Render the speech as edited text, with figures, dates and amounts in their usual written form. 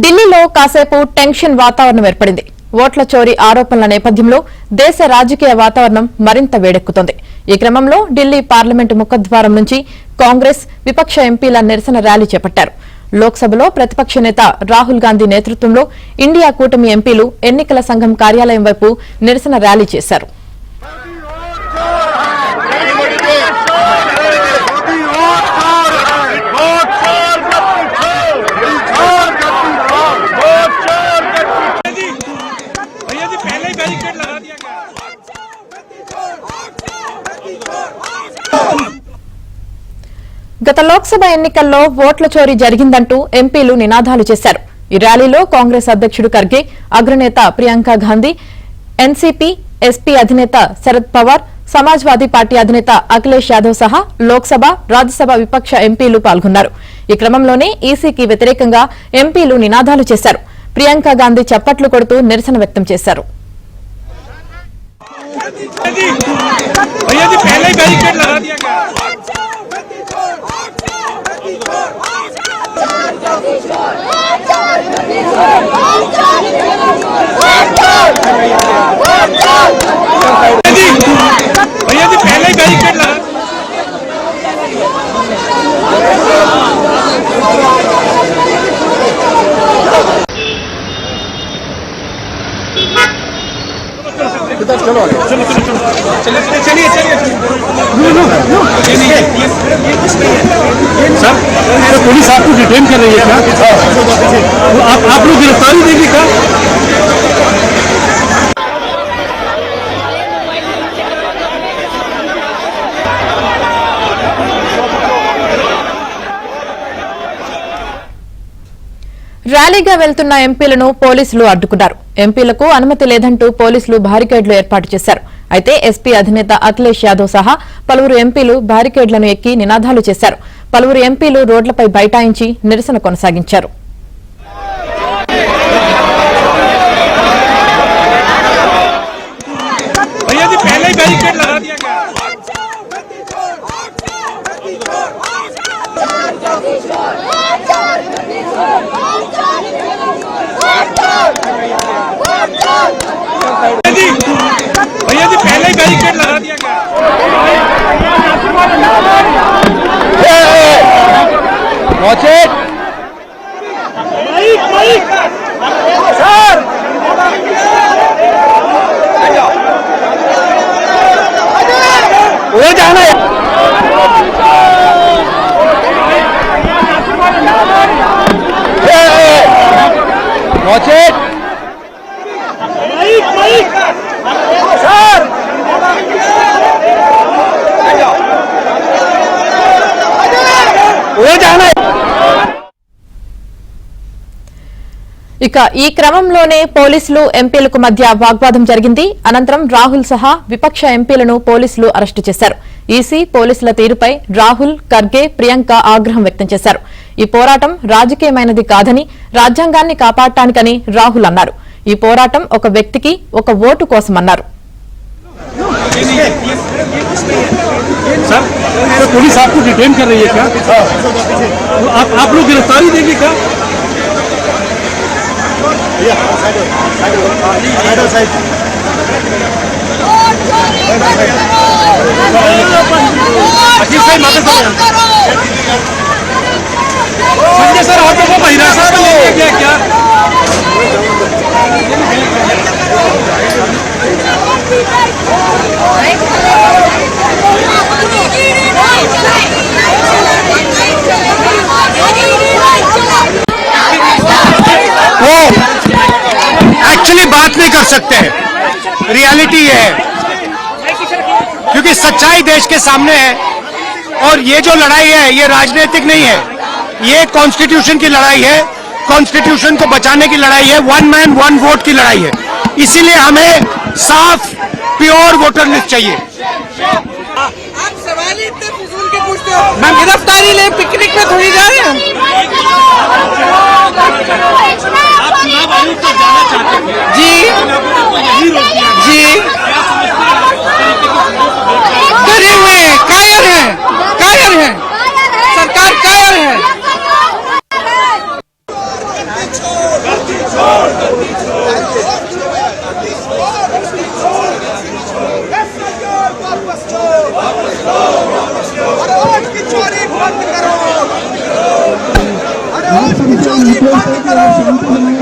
ఢిల్లీలో కాసేపు టెన్షన్ వాతావరణం ఏర్పడింది. ఓట్ల చోరీ ఆరోపణల నేపథ్యంలో దేశ రాజకీయ వాతావరణం మరింత వేడెక్కుతోంది. ఈ క్రమంలో ఢిల్లీ పార్లమెంటు ముఖద్వారం నుంచి కాంగ్రెస్ విపక్ష ఎంపీల నిరసన ర్యాలీ చేపట్టారు. లోక్సభలో ప్రతిపక్ష నేత రాహుల్ గాంధీ నేతృత్వంలో ఇండియా కూటమి ఎంపీలు ఎన్నికల సంఘం కార్యాలయం వైపు నిరసన ర్యాలీ చేశారు. గత లోక్సభ ఎన్నికల్లో ఓట్ల చోరీ జరిగిందంటూ ఎంపీలు నినాదాలు చేశారు. ఈ ర్యాలీలో కాంగ్రెస్ అధ్యక్షుడు ఖర్గే, అగ్రనేత ప్రియాంక గాంధీ, ఎన్సీపీ ఎస్పీ అధినేత శరద్ పవార్, సమాజ్వాదీ పార్టీ అధినేత అఖిలేష్ యాదవ్ సహా లోక్సభ, రాజ్యసభ విపక్ష ఎంపీలు పాల్గొన్నారు. ఈ క్రమంలోనే ఈసీకి వ్యతిరేకంగా ఎంపీలు నినాదాలు చేశారు. ప్రియాంక గాంధీ చప్పట్లు కొడుతూ నిరసన వ్యక్తం చేశారు. चलिए सर, पुलिस आपको डिटेन कर रही है क्या? आप लोग गिरफ्तारी देंगे क्या? ర్యాలీగా వెళ్తున్న ఎంపీలను పోలీసులు అడ్డుకున్నారు. ఎంపీలకు అనుమతి లేదంటూ పోలీసులు బారికేడ్లు ఏర్పాటు చేశారు. అయితే ఎస్పీ అధినేత అఖిలేష్ యాదవ్ సహా పలువురు ఎంపీలు బారికేడ్లను ఎక్కి నినాదాలు చేశారు. పలువురు ఎంపీలు రోడ్లపై బైఠాయించి నిరసన కొనసాగించారు. पहले बैरिकेड लगा दिया गया। सर वो जाना है। ఇక ఈ క్రమంలోనే పోలీసులు ఎంపీలకు మధ్య వాగ్వాదం జరిగింది. అనంతరం రాహుల్ సహా విపక్ష ఎంపీలను పోలీసులు అరెస్టు చేశారు. ఈసీ పోలీసుల తీరుపై రాహుల్, ఖర్గే, ప్రియాంక ఆగ్రహం వ్యక్తం చేశారు. ఈ పోరాటం రాజకీయమైనది కాదని, రాజ్యాంగాన్ని కాపాడటానికని రాహుల్ అన్నారు. ఈ పోరాటం ఒక వ్యక్తికి, ఒక ఓటు కోసమన్నారు. सर, पुलिस आपको डिटेन कर रही है क्या? आप लोग गिरफ्तारी देंगे क्या? संजय सर, आप लोगों को हिरासत में ले गया क्या? वो एक्चुअली बात नहीं कर सकते हैं, रियलिटी ये है, क्योंकि सच्चाई देश के सामने है। और ये जो लड़ाई है ये राजनीतिक नहीं है, ये कॉन्स्टिट्यूशन की लड़ाई है, कॉन्स्टिट्यूशन को बचाने की लड़ाई है, वन मैन वन वोट की लड़ाई है। इसीलिए हमें साफ प्योर वोटर लिस्ट चाहिए। आप सवाल ही इतने फिजूल के पूछते हो। मैं गिरफ्तारी ले पिकनिक में थोड़ी जा रहे हैं। आप चुनाव आयोग तक जाना चाहते हैं? जी जी, डरे हुए हैं, कायर हैं, कायर हैं, सरकार कायर है। चोरी बंद करो।